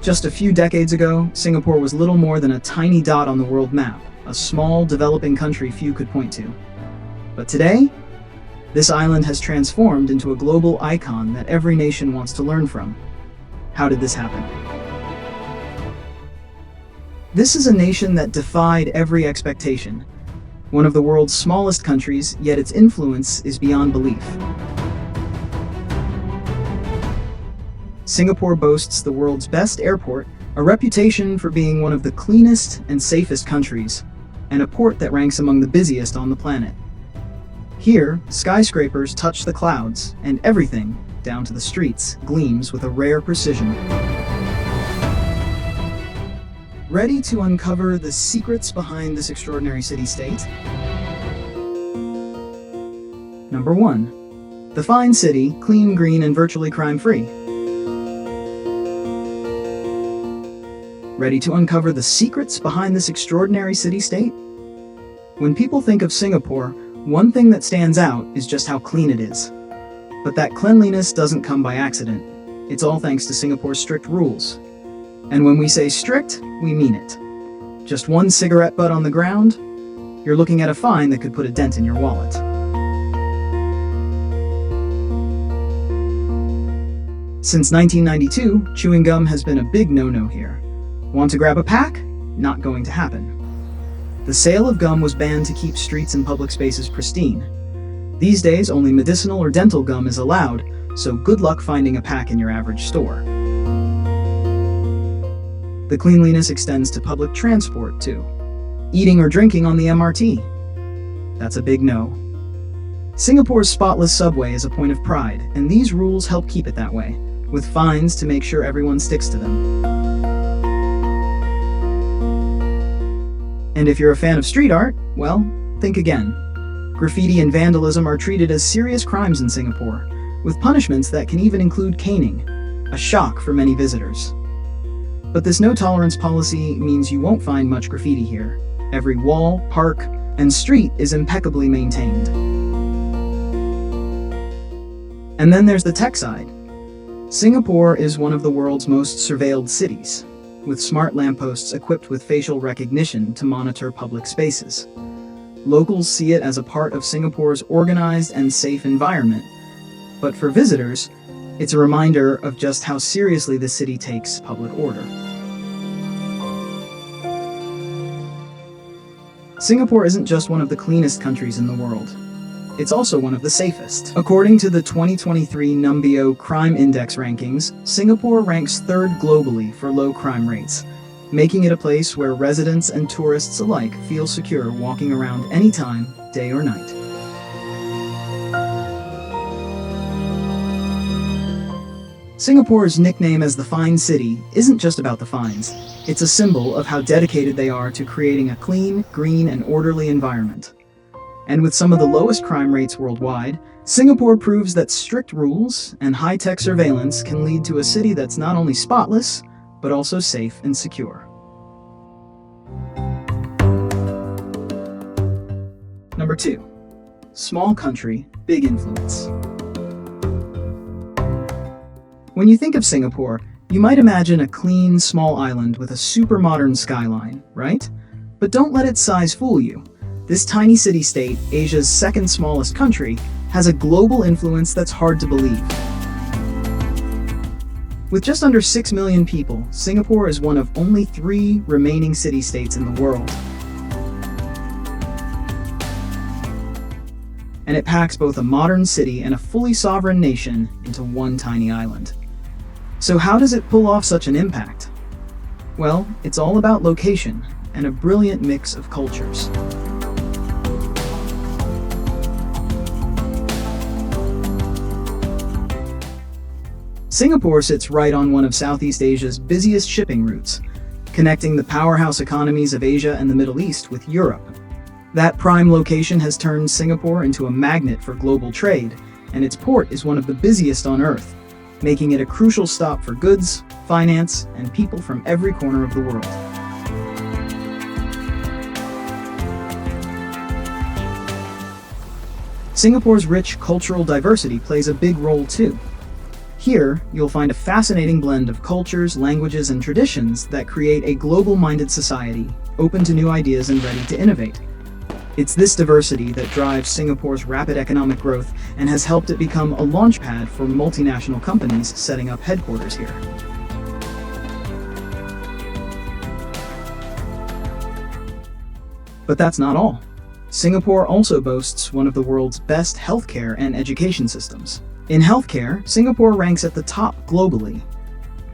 Just a few decades ago, Singapore was little more than a tiny dot on the world map, a small, developing country few could point to. But today, this island has transformed into a global icon that every nation wants to learn from. How did this happen? This is a nation that defied every expectation. One of the world's smallest countries, yet its influence is beyond belief. Singapore boasts the world's best airport, a reputation for being one of the cleanest and safest countries, and a port that ranks among the busiest on the planet. Here, skyscrapers touch the clouds, and everything, down to the streets, gleams with a rare precision. Ready to uncover the secrets behind this extraordinary city-state? Number 1. The fine city, clean, green, and virtually crime-free. Ready to uncover the secrets behind this extraordinary city-state? When people think of Singapore, one thing that stands out is just how clean it is. But that cleanliness doesn't come by accident. It's all thanks to Singapore's strict rules. And when we say strict, we mean it. Just one cigarette butt on the ground, you're looking at a fine that could put a dent in your wallet. Since 1992, chewing gum has been a big no-no here. Want to grab a pack? Not going to happen. The sale of gum was banned to keep streets and public spaces pristine. These days, only medicinal or dental gum is allowed, so good luck finding a pack in your average store. The cleanliness extends to public transport, too. Eating or drinking on the MRT? That's a big no. Singapore's spotless subway is a point of pride, and these rules help keep it that way, with fines to make sure everyone sticks to them. And if you're a fan of street art, well, think again. Graffiti and vandalism are treated as serious crimes in Singapore, with punishments that can even include caning, a shock for many visitors. But this no-tolerance policy means you won't find much graffiti here. Every wall, park, and street is impeccably maintained. And then there's the tech side. Singapore is one of the world's most surveilled cities, with smart lampposts equipped with facial recognition to monitor public spaces. Locals see it as a part of Singapore's organized and safe environment, but for visitors, it's a reminder of just how seriously the city takes public order. Singapore isn't just one of the cleanest countries in the world. It's also one of the safest. According to the 2023 Numbeo Crime Index rankings, Singapore ranks 3rd globally for low crime rates, making it a place where residents and tourists alike feel secure walking around anytime, day or night. Singapore's nickname as the Fine City isn't just about the fines. It's a symbol of how dedicated they are to creating a clean, green, and orderly environment. And with some of the lowest crime rates worldwide, Singapore proves that strict rules and high-tech surveillance can lead to a city that's not only spotless, but also safe and secure. Number 2. Small country, big influence. When you think of Singapore, you might imagine a clean, small island with a super modern skyline, right? But don't let its size fool you. This tiny city-state, Asia's 2nd smallest country, has a global influence that's hard to believe. With just under 6 million people, Singapore is one of only 3 remaining city-states in the world. And it packs both a modern city and a fully sovereign nation into one tiny island. So how does it pull off such an impact? Well, it's all about location and a brilliant mix of cultures. Singapore sits right on one of Southeast Asia's busiest shipping routes, connecting the powerhouse economies of Asia and the Middle East with Europe. That prime location has turned Singapore into a magnet for global trade, and its port is one of the busiest on Earth, making it a crucial stop for goods, finance, and people from every corner of the world. Singapore's rich cultural diversity plays a big role too. Here, you'll find a fascinating blend of cultures, languages, and traditions that create a global-minded society, open to new ideas and ready to innovate. It's this diversity that drives Singapore's rapid economic growth and has helped it become a launchpad for multinational companies setting up headquarters here. But that's not all. Singapore also boasts one of the world's best healthcare and education systems. In healthcare, Singapore ranks at the top globally,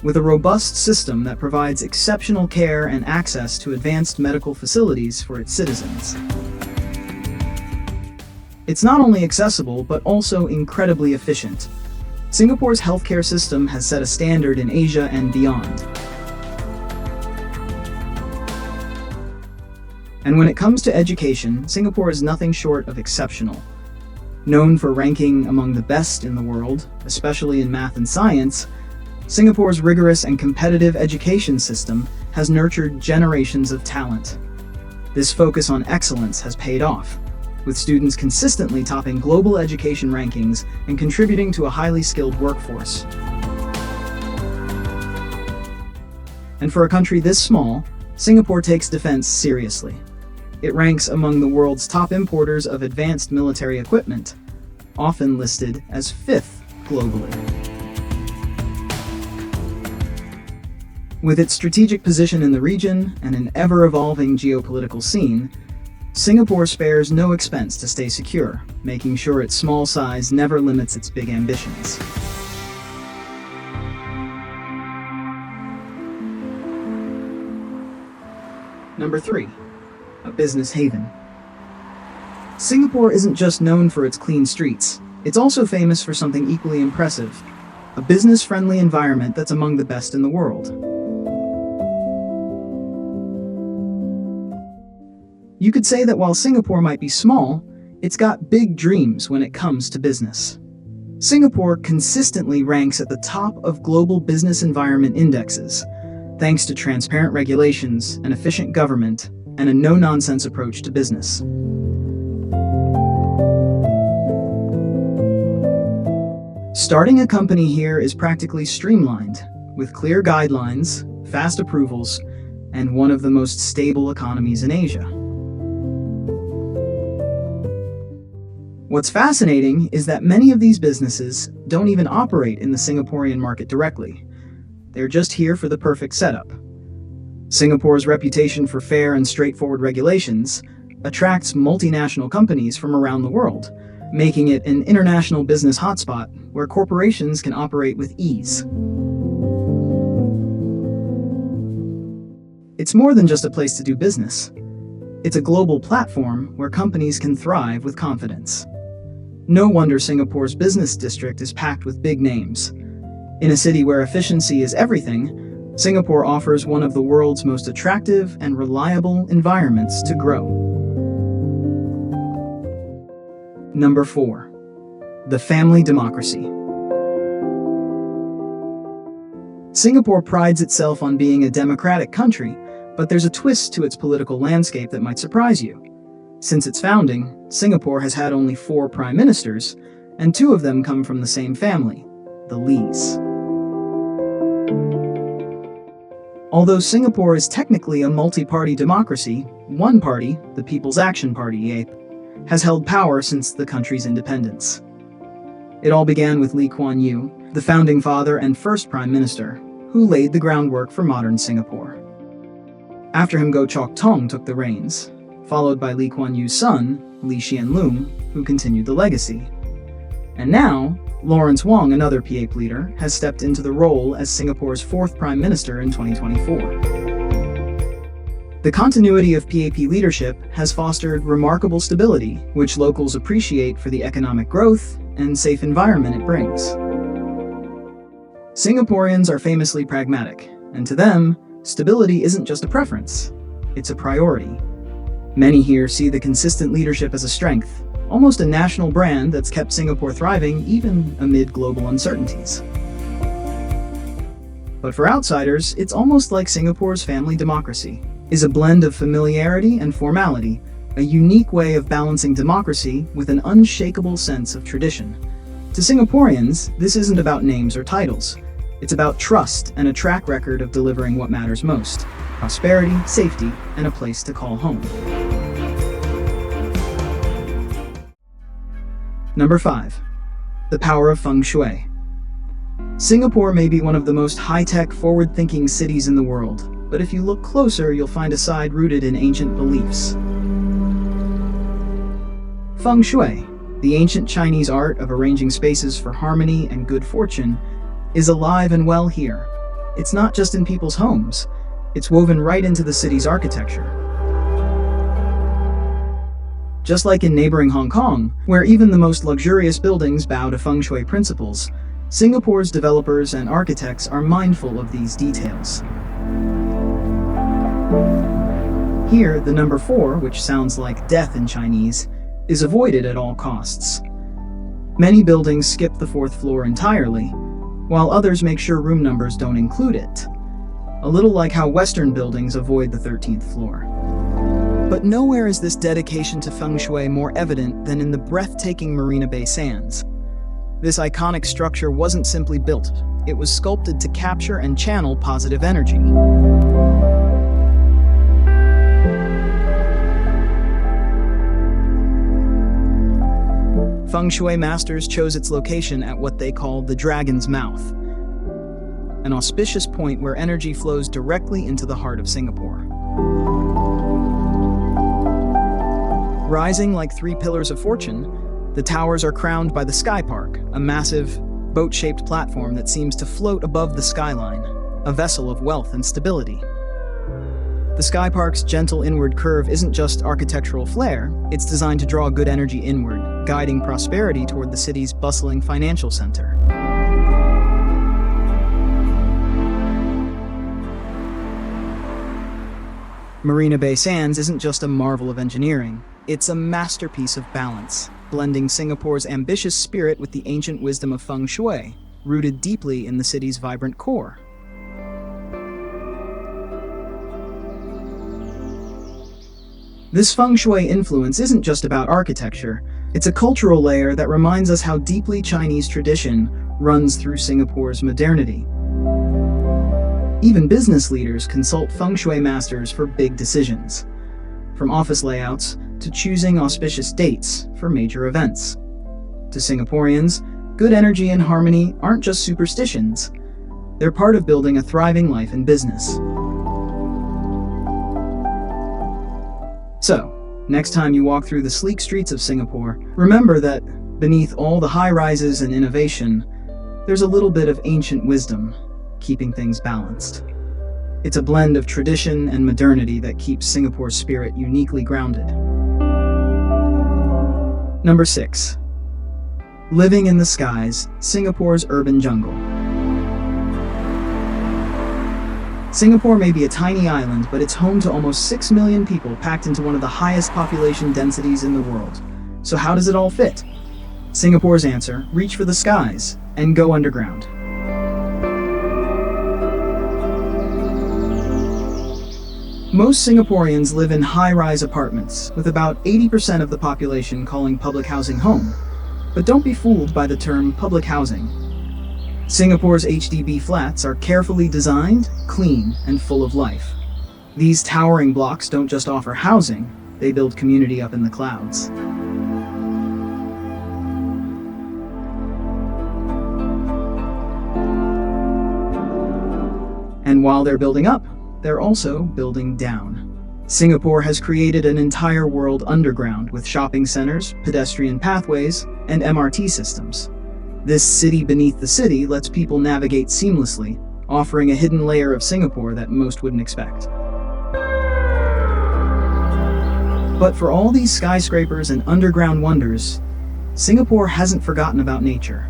with a robust system that provides exceptional care and access to advanced medical facilities for its citizens. It's not only accessible, but also incredibly efficient. Singapore's healthcare system has set a standard in Asia and beyond. And when it comes to education, Singapore is nothing short of exceptional. Known for ranking among the best in the world, especially in math and science, Singapore's rigorous and competitive education system has nurtured generations of talent. This focus on excellence has paid off, with students consistently topping global education rankings and contributing to a highly skilled workforce. And for a country this small, Singapore takes defense seriously. It ranks among the world's top importers of advanced military equipment, often listed as 5th globally. With its strategic position in the region and an ever-evolving geopolitical scene, Singapore spares no expense to stay secure, making sure its small size never limits its big ambitions. Number 3. A business haven. Singapore isn't just known for its clean streets, it's also famous for something equally impressive: a business-friendly environment that's among the best in the world. You could say that while Singapore might be small, it's got big dreams when it comes to business. Singapore consistently ranks at the top of global business environment indexes, thanks to transparent regulations, an efficient government, and a no-nonsense approach to business. Starting a company here is practically streamlined, with clear guidelines, fast approvals, and one of the most stable economies in Asia. What's fascinating is that many of these businesses don't even operate in the Singaporean market directly. They're just here for the perfect setup. Singapore's reputation for fair and straightforward regulations attracts multinational companies from around the world, making it an international business hotspot where corporations can operate with ease. It's more than just a place to do business. It's a global platform where companies can thrive with confidence. No wonder Singapore's business district is packed with big names. In a city where efficiency is everything, Singapore offers one of the world's most attractive and reliable environments to grow. Number 4. The family democracy. Singapore prides itself on being a democratic country, but there's a twist to its political landscape that might surprise you. Since its founding, Singapore has had only 4 prime ministers, and 2 of them come from the same family, the Lees. Although Singapore is technically a multi-party democracy, one party, the People's Action Party, has held power since the country's independence. It all began with Lee Kuan Yew, the founding father and first prime minister, who laid the groundwork for modern Singapore. After him, Goh Chok Tong took the reins, followed by Lee Kuan Yew's son, Lee Hsien Loong, who continued the legacy. And now, Lawrence Wong, another PAP leader, has stepped into the role as Singapore's 4th Prime Minister in 2024. The continuity of PAP leadership has fostered remarkable stability, which locals appreciate for the economic growth and safe environment it brings. Singaporeans are famously pragmatic, and to them, stability isn't just a preference, it's a priority. Many here see the consistent leadership as a strength, almost a national brand that's kept Singapore thriving even amid global uncertainties. But for outsiders, it's almost like Singapore's family democracy is a blend of familiarity and formality, a unique way of balancing democracy with an unshakable sense of tradition. To Singaporeans, this isn't about names or titles. It's about trust and a track record of delivering what matters most: prosperity, safety, and a place to call home. Number 5. The power of Feng Shui. Singapore may be one of the most high-tech, forward-thinking cities in the world, but if you look closer, you'll find a side rooted in ancient beliefs. Feng Shui, the ancient Chinese art of arranging spaces for harmony and good fortune, is alive and well here. It's not just in people's homes, it's woven right into the city's architecture. Just like in neighboring Hong Kong, where even the most luxurious buildings bow to Feng Shui principles, Singapore's developers and architects are mindful of these details. Here, the number 4, which sounds like death in Chinese, is avoided at all costs. Many buildings skip the 4th floor entirely, while others make sure room numbers don't include it. A little like how Western buildings avoid the 13th floor. But nowhere is this dedication to Feng Shui more evident than in the breathtaking Marina Bay Sands. This iconic structure wasn't simply built, it was sculpted to capture and channel positive energy. Feng Shui masters chose its location at what they call the Dragon's Mouth, an auspicious point where energy flows directly into the heart of Singapore. Rising like 3 pillars of fortune, the towers are crowned by the Sky Park, a massive, boat-shaped platform that seems to float above the skyline, a vessel of wealth and stability. The Sky Park's gentle inward curve isn't just architectural flair, it's designed to draw good energy inward, guiding prosperity toward the city's bustling financial center. Marina Bay Sands isn't just a marvel of engineering, it's a masterpiece of balance, blending Singapore's ambitious spirit with the ancient wisdom of Feng Shui, rooted deeply in the city's vibrant core. This Feng Shui influence isn't just about architecture, it's a cultural layer that reminds us how deeply Chinese tradition runs through Singapore's modernity. Even business leaders consult Feng Shui masters for big decisions, from office layouts to choosing auspicious dates for major events. To Singaporeans, good energy and harmony aren't just superstitions, they're part of building a thriving life and business. So, next time you walk through the sleek streets of Singapore, remember that beneath all the high-rises and innovation, there's a little bit of ancient wisdom, keeping things balanced. It's a blend of tradition and modernity that keeps Singapore's spirit uniquely grounded. Number 6. Living in the skies, Singapore's urban jungle. Singapore may be a tiny island, but it's home to almost 6 million people packed into one of the highest population densities in the world. So how does it all fit? Singapore's answer: reach for the skies and go underground. Most Singaporeans live in high-rise apartments, with about 80% of the population calling public housing home. But don't be fooled by the term public housing. Singapore's HDB flats are carefully designed, clean, and full of life. These towering blocks don't just offer housing, they build community up in the clouds. And while they're building up, they're also building down. Singapore has created an entire world underground with shopping centers, pedestrian pathways, and MRT systems. This city beneath the city lets people navigate seamlessly, offering a hidden layer of Singapore that most wouldn't expect. But for all these skyscrapers and underground wonders, Singapore hasn't forgotten about nature.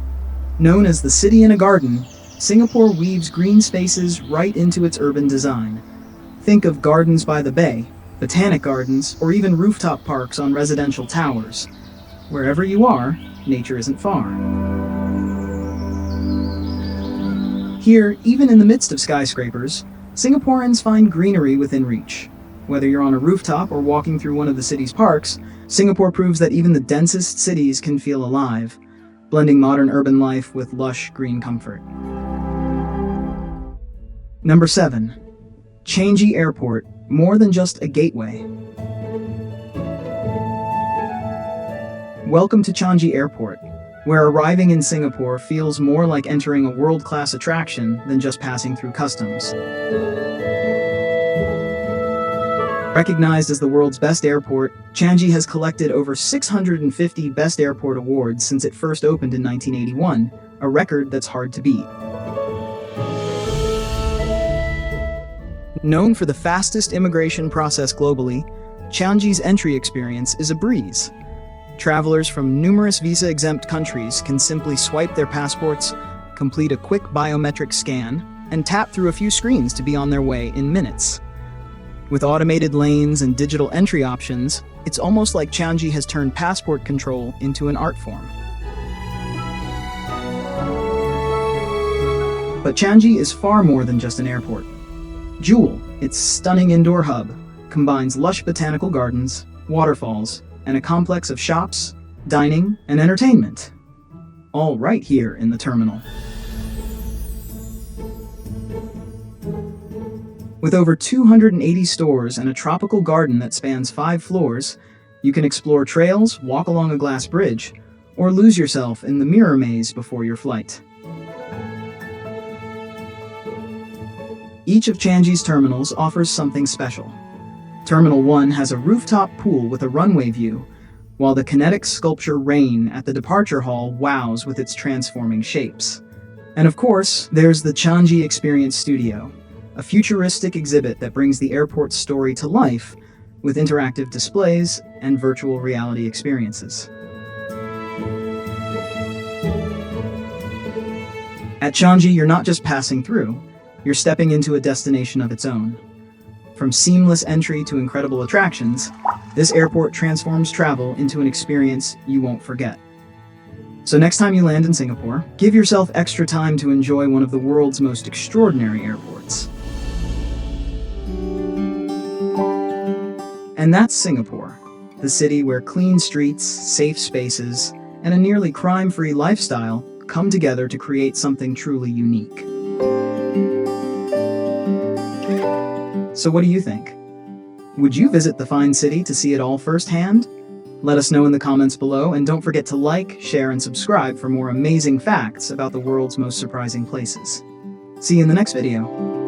Known as the city in a garden, Singapore weaves green spaces right into its urban design. Think of gardens by the bay, botanic gardens, or even rooftop parks on residential towers. Wherever you are, nature isn't far. Here, even in the midst of skyscrapers, Singaporeans find greenery within reach. Whether you're on a rooftop or walking through one of the city's parks, Singapore proves that even the densest cities can feel alive. blending modern urban life with lush green comfort. Number 7. Changi Airport, more than just a gateway. Welcome to Changi Airport, where arriving in Singapore feels more like entering a world-class attraction than just passing through customs. Recognized as the world's best airport, Changi has collected over 650 Best Airport awards since it first opened in 1981, a record that's hard to beat. Known for the fastest immigration process globally, Changi's entry experience is a breeze. Travelers from numerous visa-exempt countries can simply swipe their passports, complete a quick biometric scan, and tap through a few screens to be on their way in minutes. With automated lanes and digital entry options, it's almost like Changi has turned passport control into an art form. But Changi is far more than just an airport. Jewel, its stunning indoor hub, combines lush botanical gardens, waterfalls, and a complex of shops, dining, and entertainment. All right here in the terminal. With over 280 stores and a tropical garden that spans 5 floors, you can explore trails, walk along a glass bridge, or lose yourself in the mirror maze before your flight. Each of Changi's terminals offers something special. Terminal 1 has a rooftop pool with a runway view, while the kinetic sculpture Rain at the departure hall wows with its transforming shapes. And of course, there's the Changi Experience Studio, a futuristic exhibit that brings the airport's story to life with interactive displays and virtual reality experiences. At Changi, you're not just passing through, you're stepping into a destination of its own. From seamless entry to incredible attractions, this airport transforms travel into an experience you won't forget. So next time you land in Singapore, give yourself extra time to enjoy one of the world's most extraordinary airports. And that's Singapore, the city where clean streets, safe spaces, and a nearly crime-free lifestyle come together to create something truly unique. So what do you think? Would you visit the fine city to see it all firsthand? Let us know in the comments below, and don't forget to like, share, and subscribe for more amazing facts about the world's most surprising places. See you in the next video.